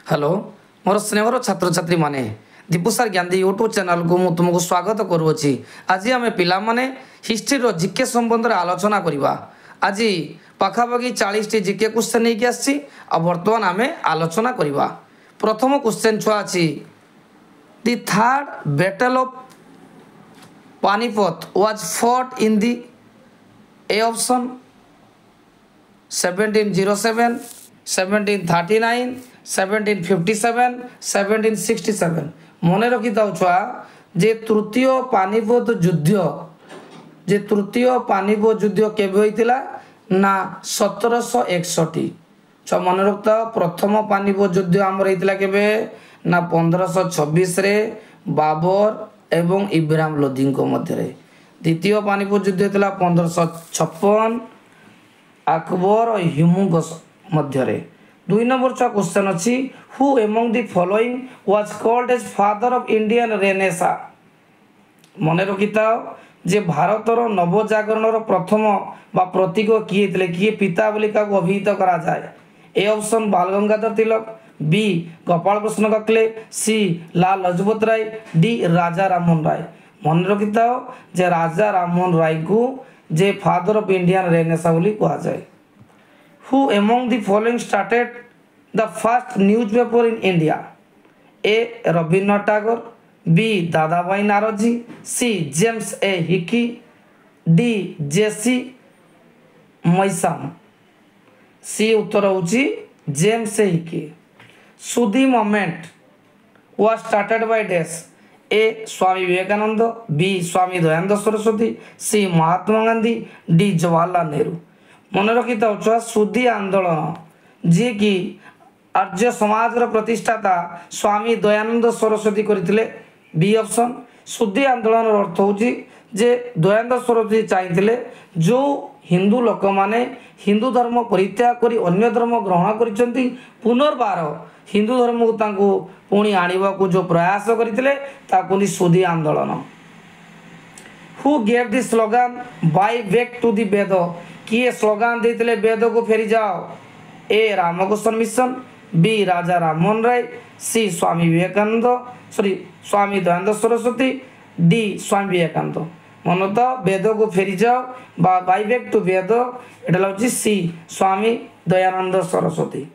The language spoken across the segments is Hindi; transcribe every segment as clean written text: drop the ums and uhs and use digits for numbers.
हेलो मोर स्नेहर छात्र छात्री माने दीपुसार ज्ञानी यूट्यूब चैनल को मु तुमको स्वागत करुँची। आज आम पाने हिस्ट्री जिके संबंध में आलोचना करवा। आज पाखापाखि 40 टी जिके क्वेश्चन नहीं आसी बर्तमान आम आलोचना करवा। प्रथम क्वेश्चन छुआ अच्छी the third battle of Panipat was fought in the A option 1707, 1739, 1757, 1767। मन रखी था छुआ जे तृतीय पानीपत युद्ध केबे होइतिला ना 1761। छुआ मन रखता प्रथम पानीपत युद्ध आमर होइतिला केबे ना 1526 रे बाबर एवं इब्राहिम लोदी मध्य। द्वितीय पानीपत युद्ध होइतिला 1556 अकबर और हुमायूं मध्य। 2 नंबर छुआ क्वेश्चन अच्छी who among the following was called as father of Indian renaissance. मन रखी था जे भारतर नवजागरण प्रथम बा प्रतीक किए थे किए पिता बोली का अभिहित करा जाए। ए ऑप्शन बाल गंगाधर तिलक, बी गोपाल कृष्ण गोखले, सी लाल लजपत राय, डी राजा राममोहन राय। मन रखी था जे राजा राममोहन राय को जे फादर ऑफ इंडियन रेनेसा बोली कहा जाए। Who among the following started the first newspaper in India? A. Rabindranath Tagore, B. Dadabhai Naoroji, C. James A. Hickey, D. J.C. Mason। C उत्तर होची James A Hicky. Shuddhi movement was started by dash। A. Swami Vivekananda, B. Swami Dayanand Saraswati, C. Mahatma Gandhi, D. Jawaharlal Nehru. मन रखी था सुधी आंदोलन जी कि आर्य समाज प्रतिष्ठाता स्वामी दयानंद सरस्वती करथिले। बी ऑप्शन सुधी आंदोलन अर्थ होची जे दयानंद सरस्वती चाहिए जो हिंदू लोक माने हिंदू धर्म परित्याग करी अन्य धर्म ग्रहण करिसंती पुनर्बार हिंदू धर्म को तांको पुणी आनिबा को जो प्रयास करथिले ताको नि सुधी आंदोलन। Who gave the slogan by back to the Veda. किए स्लोगान देते वेद को फेरी जाओ। A Ramakrishna Mission, B Raja Rammohan Roy, C Swami Vivekananda Swami Dayanand Saraswati, D Swami Vivekananda. मन तो वेद को फेरी जाओ बाय बैक टू वेद एटा हूँ C Swami Dayanand Saraswati.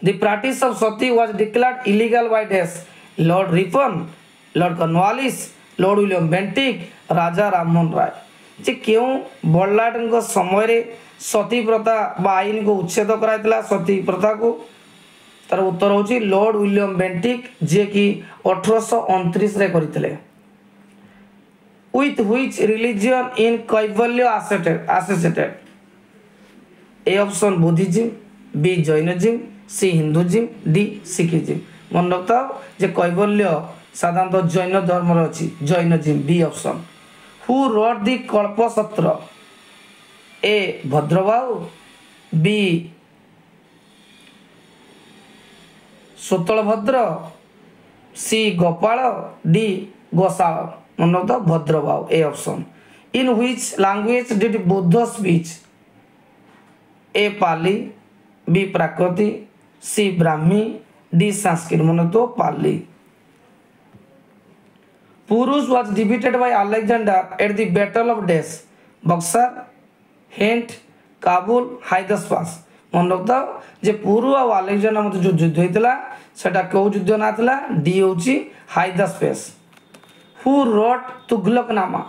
The practice of sati was declared illegal by dash. Lord Ripon, Lord Cornwallis, Lord William Bentinck, Raja Rammohan Roy. जे क्यों बड़लाट समय सती प्रथा आईन को उच्छेद कराइला सती प्रथा को तार उत्तर होची लॉर्ड विलियम बेंटिक जे कि 1829 रे करथिले। With which religion in Kaivalya associated. A option Buddhism, B Jainism, C Hinduism, D Sikhism. मन रखता जे कैवल्य साधारणतः जैन धर्म अच्छी Jainism. B option. Who wrote the Kalpasutra. A Bhadrabahu, B Sthulabhadra, C Gopal, D Gosala. मन रखता Bhadrabahu. A option. In which language did Buddha speech. A Pali, B Prakrit, C Brahmi, D Sanskrit. मन तो Pali. Purus was defeated by Alexander at the Battle of Dash। Buxar, हिंट, काबुल, हाइदस्पास। मन रखता जे पुरु और अलेक्जेंडर मध्य जो युद्ध होता सेटा क्यों युद्ध ना था। डी होची हाइदस्पेस। Who wrote Tughlaqnama.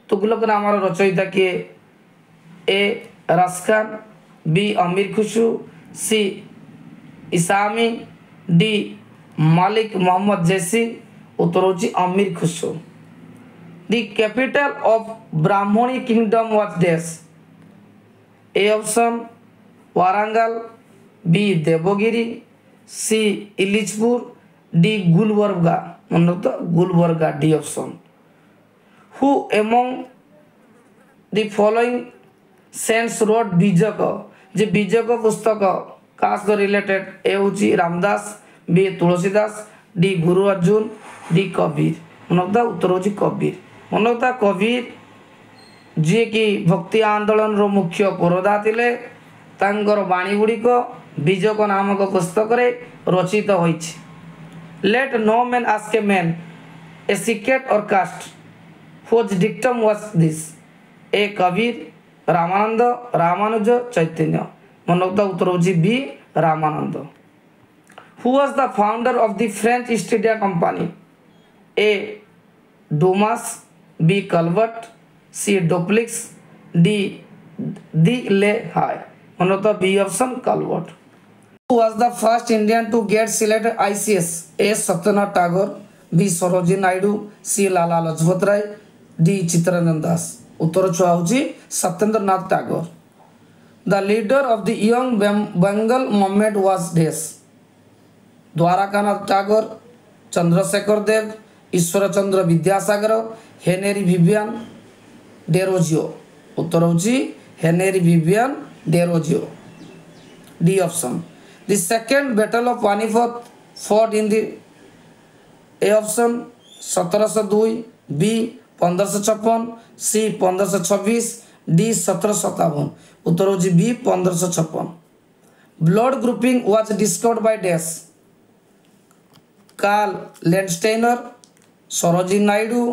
तुगलकनामा रचयिता किए। ए रस्कान, बी अमीर खुसरू, सी इसामी, डी मालिक मोहम्मद जैसी। उत्तर होची Amir Khusrau. The capital of Bahmani kingdom was dash. A option Warangal, B Devagiri, C Ellichpur, D Gulbarga. मन रखता Gulbarga. D option. Who among the following saints wrote Bijak. जे बीजक पुस्तक कास्ट रिलेटेड। ए होची रामदास, बी तुलसीदास, डी गुरु अर्जुन, डी कबीर। मन रखता उत्तर होची कबीर। मन रखता कबीर जी कि भक्ति आंदोलन रो मुख्य पुरोधा थिले तांकर बाणी गुड़िक बीजक नामक पुस्तक रे रचित होइछि। Let no man ask a man a secret or caste which dictum was this. A Kabir Ramanand Ramanuja Chaitanya. मनोक्ता उत्तर होछि B Ramanand. Who was the founder of the French East India Company? A. Dumas, B. Calvert, C. Dupleix, D. De la Haye। मनोता B option Calvert। Who was the first Indian to get selected ICS? A. Satyanath Tagore, B. Sarojini Naidu, C. Lala Lajpat Rai, D. Chittaranjan Das। उत्तर छुआ होची Satyendranath Tagore. The leader of the young Bengal movement was this। Dwarkanath Tagore, Chandrashekhar Dev, Ishwar Chandra Vidyasagar, Henry Vivian Derozio. उत्तर होची Henry Vivian Derozio. D option. The second battle of Panipat fought in the A option 1702, B 1556, C 1526, D 1757। उत्तर होची B 1556। Blood grouping was discovered by dash. Karl Landsteiner, Sarojini Naidu,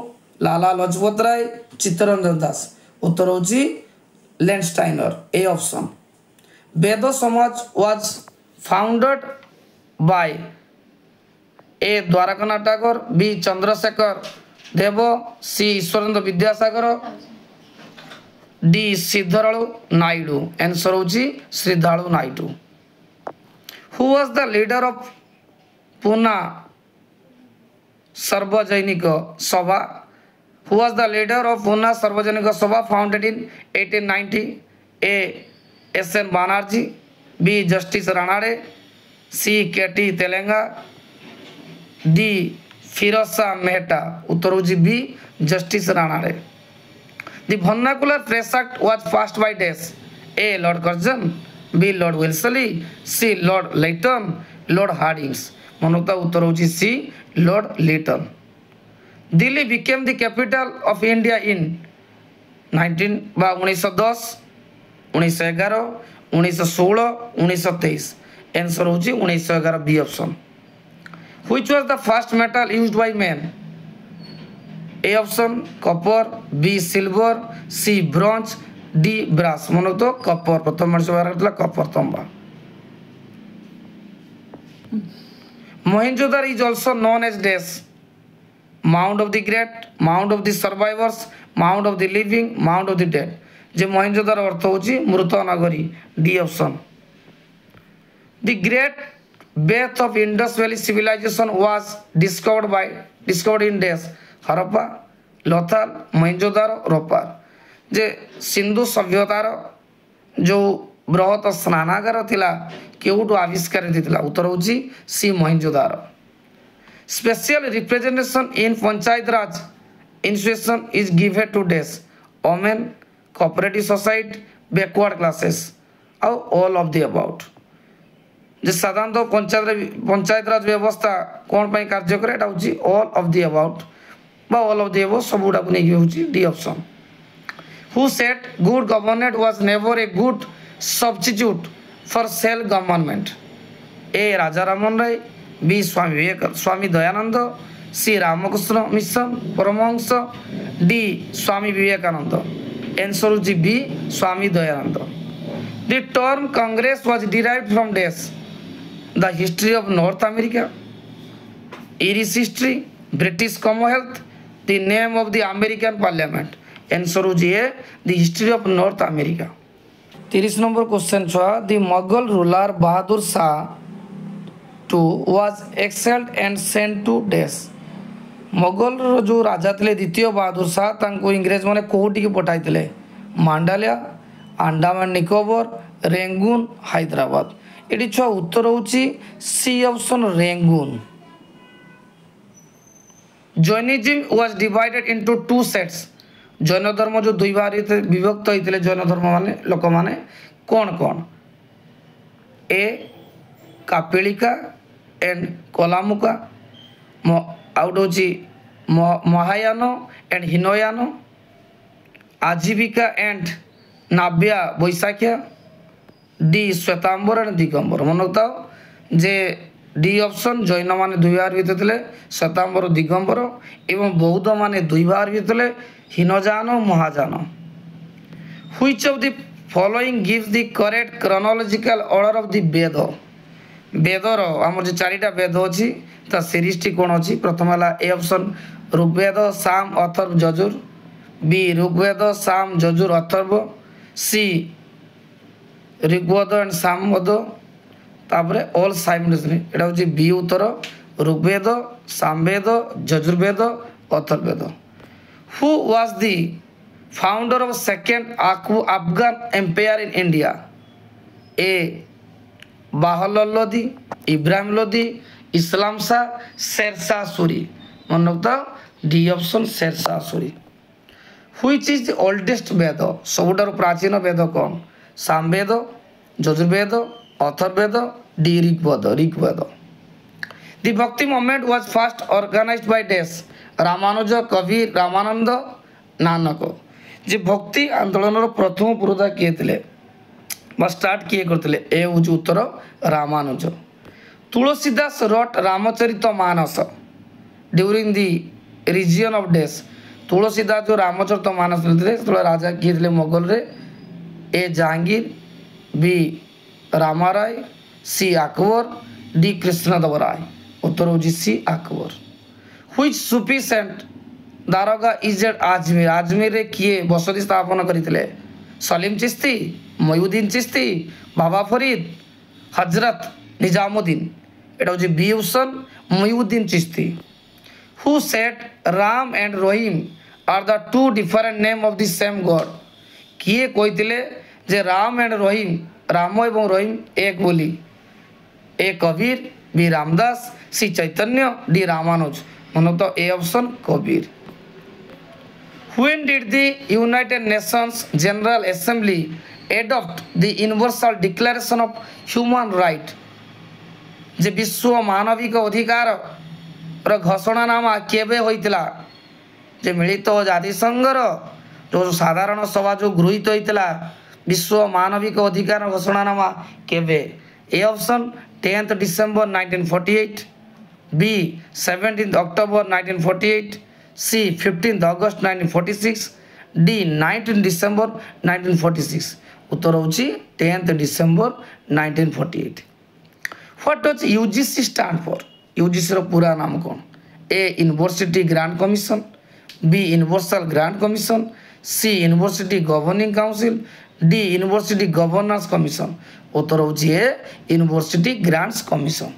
Lala Lajpat Rai, Chittaranjan Das. उत्तर होची Landsteiner. A option. Veda Samaj was founded by A Dwarkanath Tagore, B Chandrashekhar Dev, C Ishwarchandra Vidyasagar, D Sridhar Naidu. Answer होची Sridhar Naidu. Who was the leader of Poona Sarvajanik Sabha? Who was the leader of Poona Sarvajanik Sabha founded in 1890? A S N Banerjee, B justice Ranade, C K T Telang, D Firoz Shah Mehta. उत्तर होची B justice Ranade. The vernacular press act was passed by dash. A Lord Curzon, B Lord Wellesley, C Lord Lytton, Lord Hardinge. मनोता उत्तर होची C Lord Lytton. Delhi became the capital of India in 1910, 1911, 1916, 1923। Answer होची 1911 B option. Which was the first metal used by man? A option copper, B silver, C bronze, D brass। मन तो कपर प्रथम मनुष्य व्यवहार Kapoor तंबा। Mohenjo-daro is also known as dash। Mound of the great, mound of the survivors, mound of the living, mound of the dead। जे मोहेंजोदारो अर्थ होची मृत नगरी। D option. The great birth of Indus Valley civilization was discovered in dash। Harappa, Lothal, Mohenjodaro, Ropar. जे सिंधु सभ्यतार जो बृहत स्नानागार थिला केउटु आविष्कार थिला? उत्तर होची C Mohenjodaro. Special representation in panchayat raj institution is given to dash. Women, cooperative society, backward classes or all of the about. जे साधारणतः पंचायत राज व्यवस्था कौन पाई कार्य करे एटा होची ऑल ऑफ द अबाउट बा ऑल ऑफ द अबाउट सबुडा को नै होची D option. Who said good government was never a good substitute for self government? A Raja Raman Roy, B Swami Dayanand, C Ramakrishna Mission Paramhans, D Swami Vivekananda. Answer होची B Swami Dayanand. The term Congress was derived from dash. The history of North America, Irish history, British Commonwealth, the name of the American parliament. Answer होची A the history of North America. 30 number question छुआ the Mughal ruler Bahadur Shah two was exiled and sent to dash. Mughal जो राजा थे द्वितीय बहादुर शाह तांको इंग्रेज माने कोउटी के पठाइथिले? Mandalay, Andaman Nicobar, Rangoon, Hyderabad. एटी छुआ उत्तर होची C option Rangoon. Jainism was divided into two sects. Jain धर्म जो दुई भाग विभक्त होते जैन धर्म माने लोक माने कौन कौन? ए कापिलिका एंड कोलामुका, आउट होची महायान एंड हिनयान, आजीविका एंड नाव्या बैशाखिया, डी श्वेतांबर एंड दिगंबर। मन रखता जे डी ऑप्शन जैन माने दुई भाग विभक्त थे श्वेतांबर दिगंबर एवं बौद्ध माने दुई भाग विभक्त थे हीनजान और महाजान। Which of the following gives the correct chronological order of the Veda. वेदर आमर जो चारिटा वेद अच्छी ता सीरीज टी कौन अच्छी प्रथम है ए ऑप्शन ऋग्वेद साम Atharva Yajur, B Rigveda Sama Yajur Atharva, C Rigveda and Samaveda, तापर ऑल साइमल्टेनियसली एटा होची बी उत्तर Rigveda Samaveda Yajurveda Atharvaveda. Who was the founder of second Afghan empire in India. A Bahlol Lodi, Ibrahim Lodi, Islam Shah, Sher Shah Suri. मन रखता D option Sher Shah Suri. Which is the oldest Veda. सबुठार प्राचीन वेद कौन। Samaveda Yajurveda Atharvaveda D Rigveda. The bhakti movement was first organised by dash. Ramanuja Kabir Ramanand Nanak. जे भक्ति आंदोलन प्रथम पुरोधा किए थे स्टार्ट किए करते ए हूँ उत्तर Ramanuja. Tulsidas wrote Ramcharit Manas during the reign of dash. Tulsidas जो रामचरित मानस लिखते राजा किए थे मोगल रे। A Jahangir, B Ramaraya, C Akbar, D Krishnadeva Raya. उत्तर हूँ C Akbar. Which Sufi saint dargah is at Ajmer. Ajmer रे किए बसति स्थापन करते सलीम चिश्ती, मोयुद्दीन चिश्ती, बाबा फरीद, हजरत निजामुद्दीन। एटा हूँ B option Moinuddin Chishti. Who said Ram and Rahim are the two different name of the same god. किए कहते जे राम एंड रहीम राम एवं रहीम एक बोली। A Kabir, B Ramdas, C Chaitanya, D Ramanuja. मन तो A option Kabir. When did the United Nations General Assembly adopt the Universal Declaration of Human Rights। जे विश्व मानविक अधिकार र घोषणानामा केबे होइतिला। जे मिलित जातिसंघर जो साधारण सभा जो गृहीत होइतिला विश्व मानविक अधिकार घोषणानामा केबे। A option 10 December 1948, B 17 October 1948, C 15 August 1946, D 19 December 1946। उत्तर हूँ 10 December 1948। What does UGC stand for. UGC रो पूरा नाम कौन। A university grant commission, B universal grant commission, C university governing council, D university governance commission. उत्तर हूँ ए यूनिवर्सिटी ग्रांट्स कमिशन।